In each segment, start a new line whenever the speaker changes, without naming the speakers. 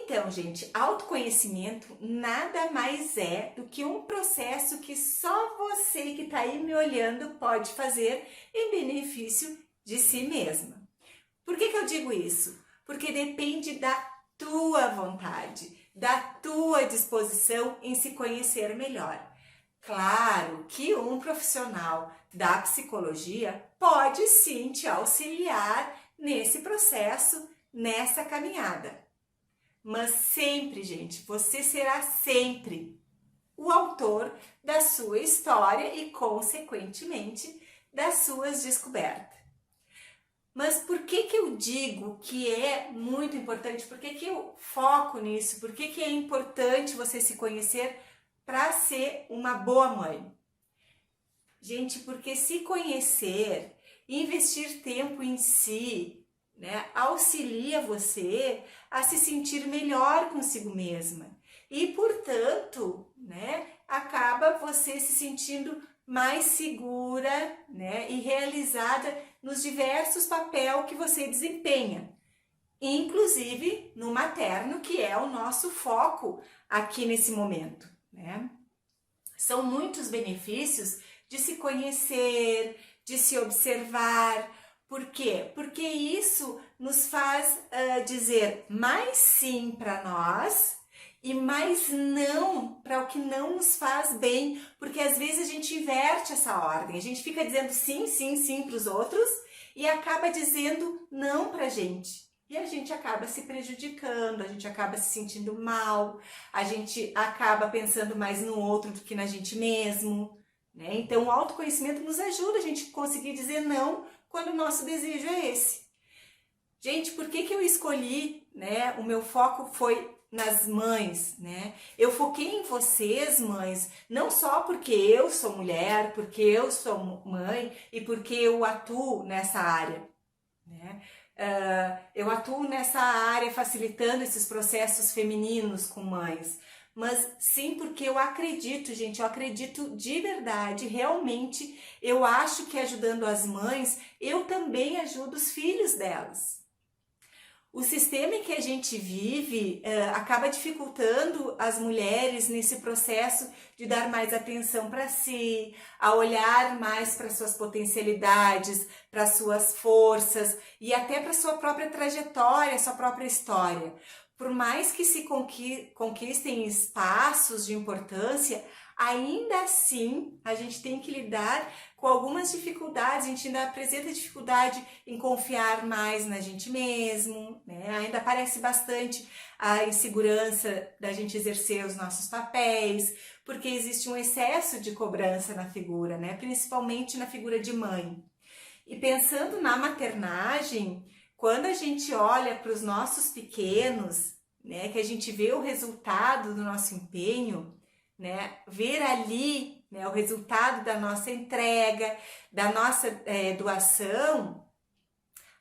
Então, gente, autoconhecimento nada mais é do que um processo que só você que está aí me olhando pode fazer em benefício de si mesma. Por que eu digo isso? Porque depende da tua vontade, da tua disposição em se conhecer melhor. Claro que um profissional da psicologia pode sim te auxiliar nesse processo, nessa caminhada. Mas sempre, gente, você será sempre o autor da sua história e, consequentemente, das suas descobertas. Mas por que eu digo que é muito importante? Por que eu foco nisso? Por que é importante você se conhecer para ser uma boa mãe? Gente, porque se conhecer, investir tempo em si, né, auxilia você a se sentir melhor consigo mesma. E, portanto, né, acaba você se sentindo mais segura, né, e realizada nos diversos papéis que você desempenha, inclusive no materno, que é o nosso foco aqui nesse momento, né? São muitos benefícios de se conhecer, de se observar. Por quê? Porque isso nos faz dizer mais sim para nós e mais não para o que não nos faz bem, porque às vezes a gente inverte essa ordem, a gente fica dizendo sim, sim, sim para os outros e acaba dizendo não para a gente. E a gente acaba se prejudicando, a gente acaba se sentindo mal, a gente acaba pensando mais no outro do que na gente mesmo, né? Então o autoconhecimento nos ajuda a gente conseguir dizer não quando o nosso desejo é esse. Gente, por que eu escolhi, né? O meu foco foi nas mães, né? Eu foquei em vocês, mães, não só porque eu sou mulher, porque eu sou mãe e porque eu atuo nessa área, né? Eu atuo nessa área facilitando esses processos femininos com mães, mas sim porque eu acredito, gente, eu acredito de verdade, realmente, eu acho que ajudando as mães, eu também ajudo os filhos delas. O sistema em que a gente vive acaba dificultando as mulheres nesse processo de dar mais atenção para si, a olhar mais para suas potencialidades, para suas forças e até para sua própria trajetória, sua própria história. Por mais que se conquistem espaços de importância, ainda assim a gente tem que lidar com algumas dificuldades, a gente ainda apresenta dificuldade em confiar mais na gente mesmo, né? Ainda aparece bastante a insegurança da gente exercer os nossos papéis, porque existe um excesso de cobrança na figura, né? Principalmente na figura de mãe. E pensando na maternagem, quando a gente olha para os nossos pequenos, né, que a gente vê o resultado do nosso empenho, né, ver ali, né, o resultado da nossa entrega, da nossa doação,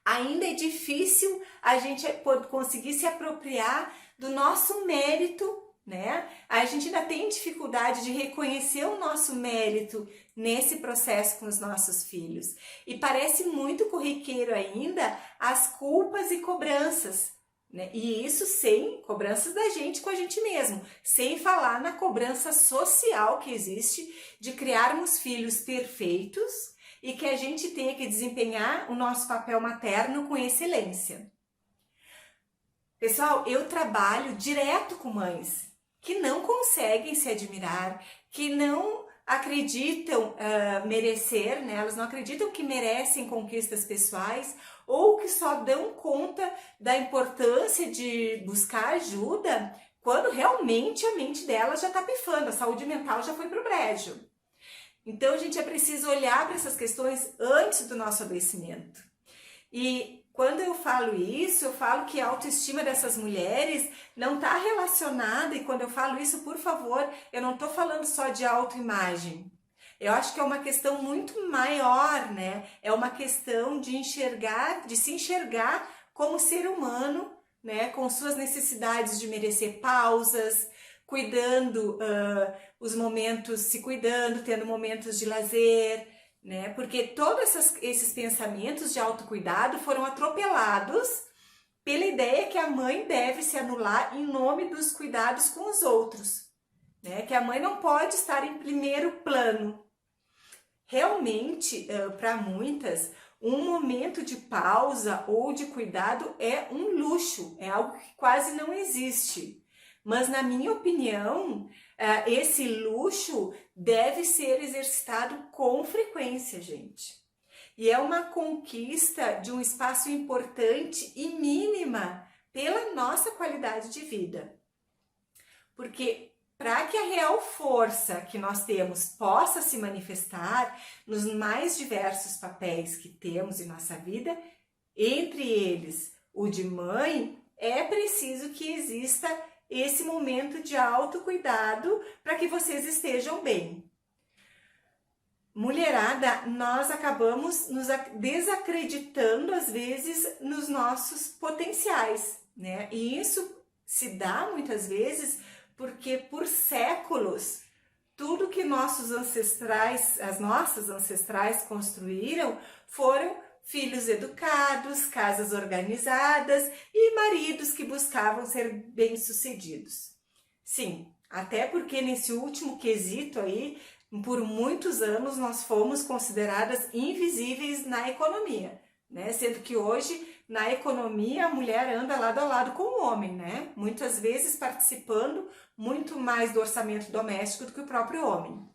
ainda é difícil a gente conseguir se apropriar do nosso mérito, né? A gente ainda tem dificuldade de reconhecer o nosso mérito nesse processo com os nossos filhos. E parece muito corriqueiro ainda as culpas e cobranças, né? E isso sem cobranças da gente com a gente mesmo, sem falar na cobrança social que existe de criarmos filhos perfeitos e que a gente tenha que desempenhar o nosso papel materno com excelência. Pessoal, eu trabalho direto com mães que não conseguem se admirar, que não acreditam merecer, né? Elas não acreditam que merecem conquistas pessoais ou que só dão conta da importância de buscar ajuda quando realmente a mente delas já está pifando, a saúde mental já foi pro brejo. Então, a gente é preciso olhar para essas questões antes do nosso adoecimento. E quando eu falo isso, eu falo que a autoestima dessas mulheres não está relacionada, e quando eu falo isso, por favor, eu não estou falando só de autoimagem. Eu acho que é uma questão muito maior, né? É uma questão de enxergar, de se enxergar como ser humano, né? Com suas necessidades de merecer pausas, cuidando os momentos, se cuidando, tendo momentos de lazer, né? Porque todos esses pensamentos de autocuidado foram atropelados pela ideia que a mãe deve se anular em nome dos cuidados com os outros, né? Que a mãe não pode estar em primeiro plano. Realmente, para muitas, um momento de pausa ou de cuidado é um luxo, é algo que quase não existe. Mas, na minha opinião, esse luxo deve ser exercitado com frequência, gente. E é uma conquista de um espaço importante e mínima pela nossa qualidade de vida. Porque para que a real força que nós temos possa se manifestar nos mais diversos papéis que temos em nossa vida, entre eles o de mãe, é preciso que exista esse momento de autocuidado para que vocês estejam bem. Mulherada, nós acabamos nos desacreditando às vezes nos nossos potenciais, né? E isso se dá muitas vezes porque por séculos tudo que nossos ancestrais, as nossas ancestrais construíram foram filhos educados, casas organizadas e maridos que buscavam ser bem-sucedidos. Sim, até porque nesse último quesito aí, por muitos anos nós fomos consideradas invisíveis na economia, né? Sendo que hoje na economia a mulher anda lado a lado com o homem, né? Muitas vezes participando muito mais do orçamento doméstico do que o próprio homem.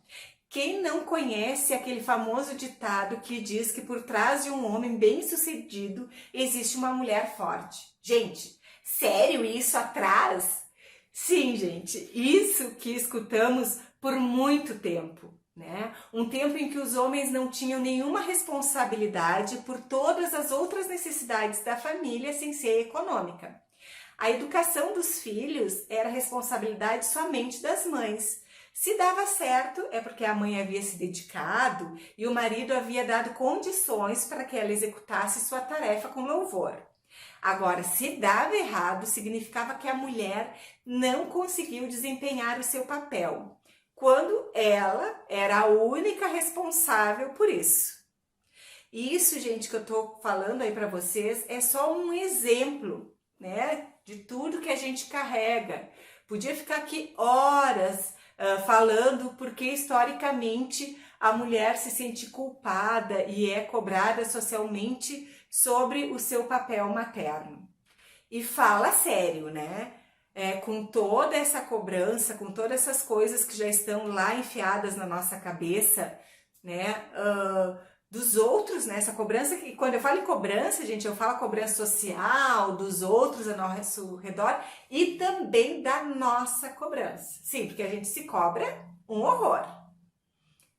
Quem não conhece aquele famoso ditado que diz que por trás de um homem bem-sucedido existe uma mulher forte? Gente, sério isso atrás? Sim, gente, isso que escutamos por muito tempo, né? Um tempo em que os homens não tinham nenhuma responsabilidade por todas as outras necessidades da família sem ser econômica. A educação dos filhos era responsabilidade somente das mães. Se dava certo, é porque a mãe havia se dedicado e o marido havia dado condições para que ela executasse sua tarefa com louvor. Agora, se dava errado, significava que a mulher não conseguiu desempenhar o seu papel, quando ela era a única responsável por isso. E isso, gente, que eu tô falando aí para vocês é só um exemplo, né, de tudo que a gente carrega. Podia ficar aqui horas falando porque historicamente a mulher se sente culpada e é cobrada socialmente sobre o seu papel materno. E fala sério, né? Com toda essa cobrança, com todas essas coisas que já estão lá enfiadas na nossa cabeça, né? Dos outros, né? Essa cobrança que, quando eu falo em cobrança, gente, eu falo cobrança social, dos outros ao nosso redor e também da nossa cobrança. Sim, porque a gente se cobra um horror.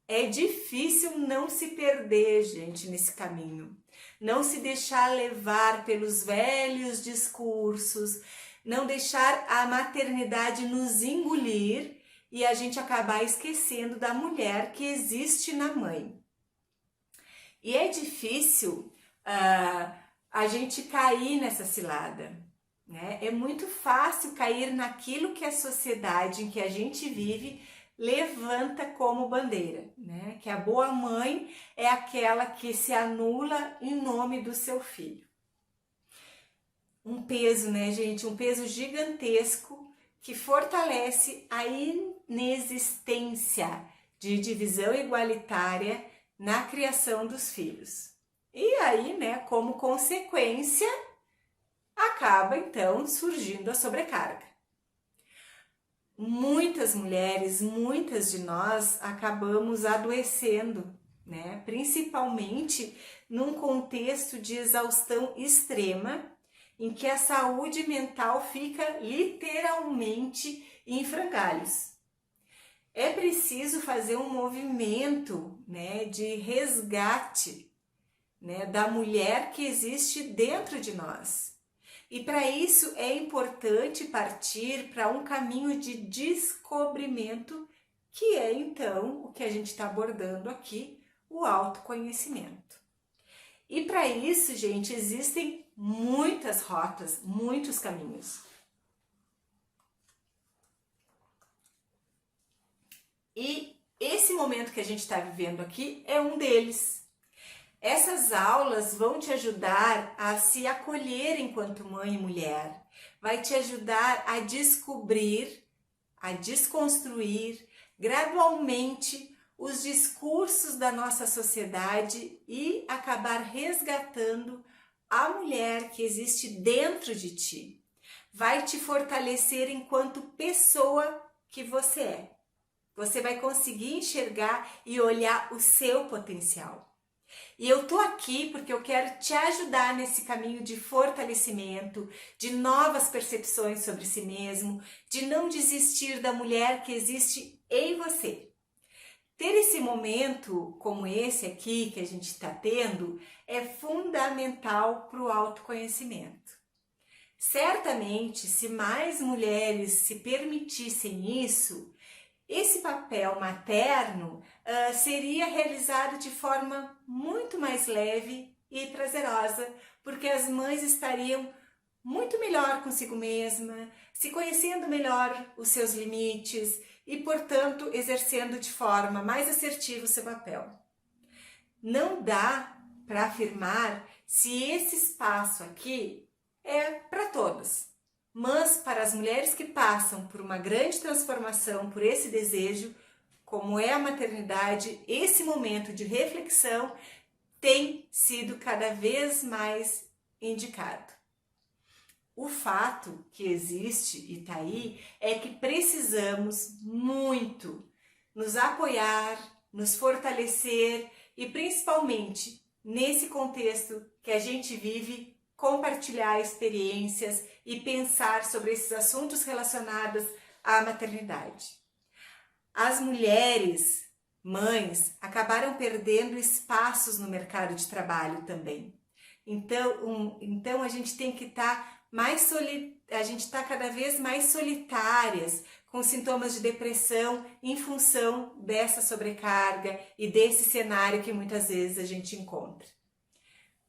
É difícil não se perder, gente, nesse caminho. Não se deixar levar pelos velhos discursos, não deixar a maternidade nos engolir e a gente acabar esquecendo da mulher que existe na mãe. E é difícil a gente cair nessa cilada, né? É muito fácil cair naquilo que a sociedade em que a gente vive levanta como bandeira, né? Que a boa mãe é aquela que se anula em nome do seu filho. Um peso, né, gente? Um peso gigantesco que fortalece a inexistência de divisão igualitária na criação dos filhos. E aí, né, como consequência, acaba então surgindo a sobrecarga. Muitas mulheres, muitas de nós acabamos adoecendo, né? Principalmente num contexto de exaustão extrema, em que a saúde mental fica literalmente em frangalhos. É preciso fazer um movimento, né, de resgate, né, da mulher que existe dentro de nós. E para isso é importante partir para um caminho de descobrimento, que é então o que a gente está abordando aqui, o autoconhecimento. E para isso, gente, existem muitas rotas, muitos caminhos. E esse momento que a gente está vivendo aqui é um deles. Essas aulas vão te ajudar a se acolher enquanto mãe e mulher, vai te ajudar a descobrir, a desconstruir gradualmente os discursos da nossa sociedade e acabar resgatando a mulher que existe dentro de ti. Vai te fortalecer enquanto pessoa que você é. Você vai conseguir enxergar e olhar o seu potencial. E eu tô aqui porque eu quero te ajudar nesse caminho de fortalecimento, de novas percepções sobre si mesmo, de não desistir da mulher que existe em você. Ter esse momento como esse aqui que a gente está tendo é fundamental para o autoconhecimento. Certamente, se mais mulheres se permitissem isso, esse papel materno seria realizado de forma muito mais leve e prazerosa, porque as mães estariam muito melhor consigo mesma, se conhecendo melhor os seus limites e, portanto, exercendo de forma mais assertiva o seu papel. Não dá para afirmar se esse espaço aqui é para todas. Mas para as mulheres que passam por uma grande transformação, por esse desejo, como é a maternidade, esse momento de reflexão tem sido cada vez mais indicado. O fato que existe e está aí é que precisamos muito nos apoiar, nos fortalecer e principalmente nesse contexto que a gente vive, compartilhar experiências e pensar sobre esses assuntos relacionados à maternidade. As mulheres, mães, acabaram perdendo espaços no mercado de trabalho também. Então a gente tem que estar a gente está cada vez mais solitárias, com sintomas de depressão em função dessa sobrecarga e desse cenário que muitas vezes a gente encontra.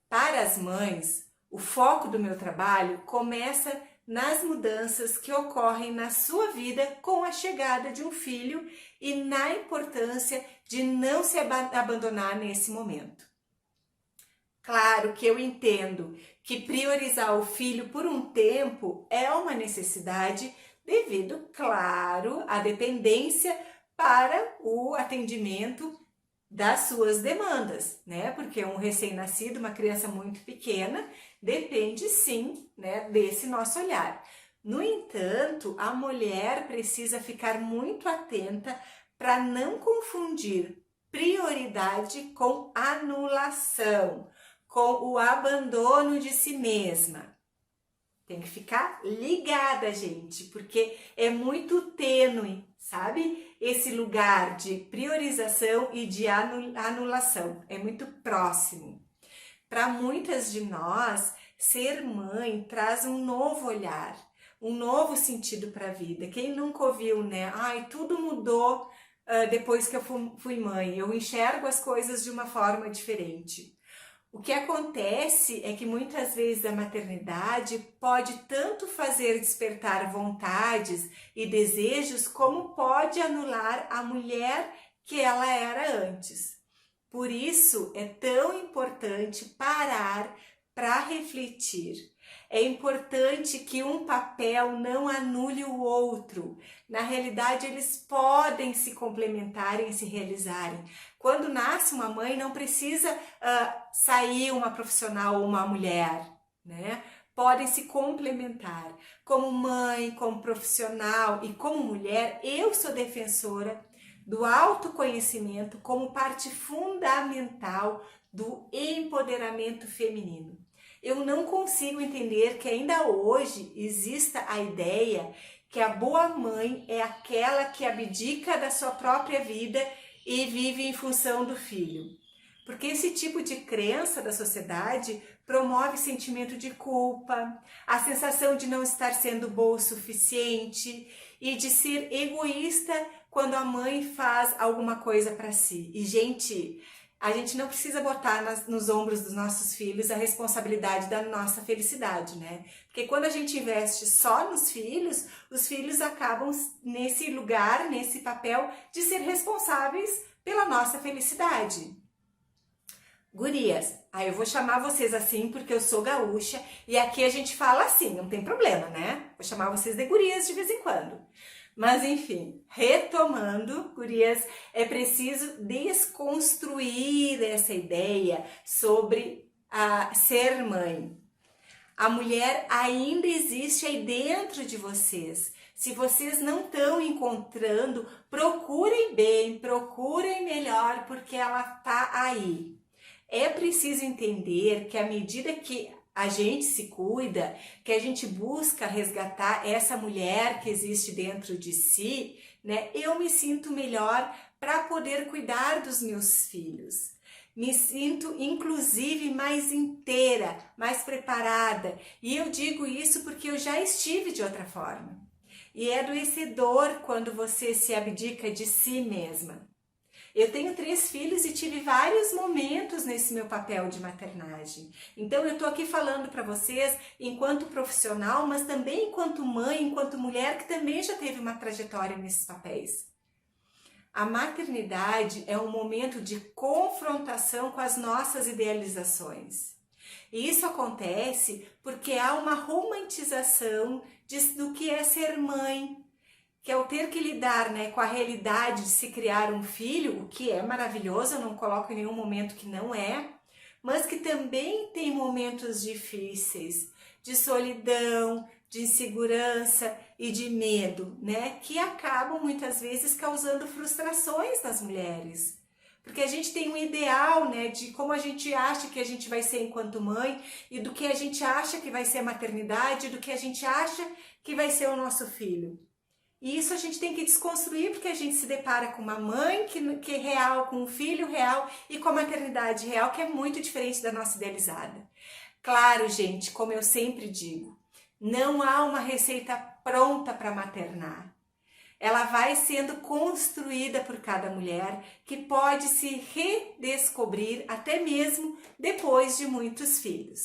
Para as mães, o foco do meu trabalho começa nas mudanças que ocorrem na sua vida com a chegada de um filho e na importância de não se abandonar nesse momento. Claro que eu entendo que priorizar o filho por um tempo é uma necessidade devido, claro, à dependência para o atendimento das suas demandas, né? Porque um recém-nascido, uma criança muito pequena, depende sim, né, desse nosso olhar. No entanto, a mulher precisa ficar muito atenta para não confundir prioridade com anulação, com o abandono de si mesma. Tem que ficar ligada, gente, porque é muito tênue, sabe? Esse lugar de priorização e de anulação é muito próximo. Para muitas de nós, ser mãe traz um novo olhar, um novo sentido para a vida. Quem nunca ouviu, né? Ai, tudo mudou depois que eu fui mãe. Eu enxergo as coisas de uma forma diferente. O que acontece é que muitas vezes a maternidade pode tanto fazer despertar vontades e desejos, como pode anular a mulher que ela era antes. Por isso é tão importante parar para refletir. É importante que um papel não anule o outro. Na realidade, eles podem se complementarem e se realizarem. Quando nasce uma mãe, não precisa sair uma profissional ou uma mulher, né? Podem se complementar. Como mãe, como profissional e como mulher, eu sou defensora do autoconhecimento como parte fundamental do empoderamento feminino. Eu não consigo entender que ainda hoje exista a ideia que a boa mãe é aquela que abdica da sua própria vida e vive em função do filho. Porque esse tipo de crença da sociedade promove sentimento de culpa, a sensação de não estar sendo boa o suficiente e de ser egoísta quando a mãe faz alguma coisa para si. E, gente, a gente não precisa botar nos ombros dos nossos filhos a responsabilidade da nossa felicidade, né? Porque quando a gente investe só nos filhos, os filhos acabam nesse lugar, nesse papel de ser responsáveis pela nossa felicidade. Gurias, aí eu vou chamar vocês assim porque eu sou gaúcha e aqui a gente fala assim, não tem problema, né? Vou chamar vocês de gurias de vez em quando. Mas enfim, retomando, gurias, é preciso desconstruir essa ideia sobre ser mãe. A mulher ainda existe aí dentro de vocês. Se vocês não estão encontrando, procurem bem, procurem melhor, porque ela tá aí. É preciso entender que à medida que a gente se cuida, que a gente busca resgatar essa mulher que existe dentro de si, né? Eu me sinto melhor para poder cuidar dos meus filhos. Me sinto, inclusive, mais inteira, mais preparada. E eu digo isso porque eu já estive de outra forma. E é adoecedor quando você se abdica de si mesma. Eu tenho 3 filhos e tive vários momentos nesse meu papel de maternagem. Então eu tô aqui falando para vocês enquanto profissional, mas também enquanto mãe, enquanto mulher que também já teve uma trajetória nesses papéis. A maternidade é um momento de confrontação com as nossas idealizações. E isso acontece porque há uma romantização do que é ser mãe, que é o ter que lidar, né, com a realidade de se criar um filho, o que é maravilhoso, eu não coloco em nenhum momento que não é, mas que também tem momentos difíceis, de solidão, de insegurança e de medo, né, que acabam muitas vezes causando frustrações nas mulheres. Porque a gente tem um ideal, né, de como a gente acha que a gente vai ser enquanto mãe e do que a gente acha que vai ser a maternidade, do que a gente acha que vai ser o nosso filho. E isso a gente tem que desconstruir porque a gente se depara com uma mãe que é real, com um filho real e com a maternidade real que é muito diferente da nossa idealizada. Claro, gente, como eu sempre digo, não há uma receita pronta para maternar. Ela vai sendo construída por cada mulher que pode se redescobrir até mesmo depois de muitos filhos.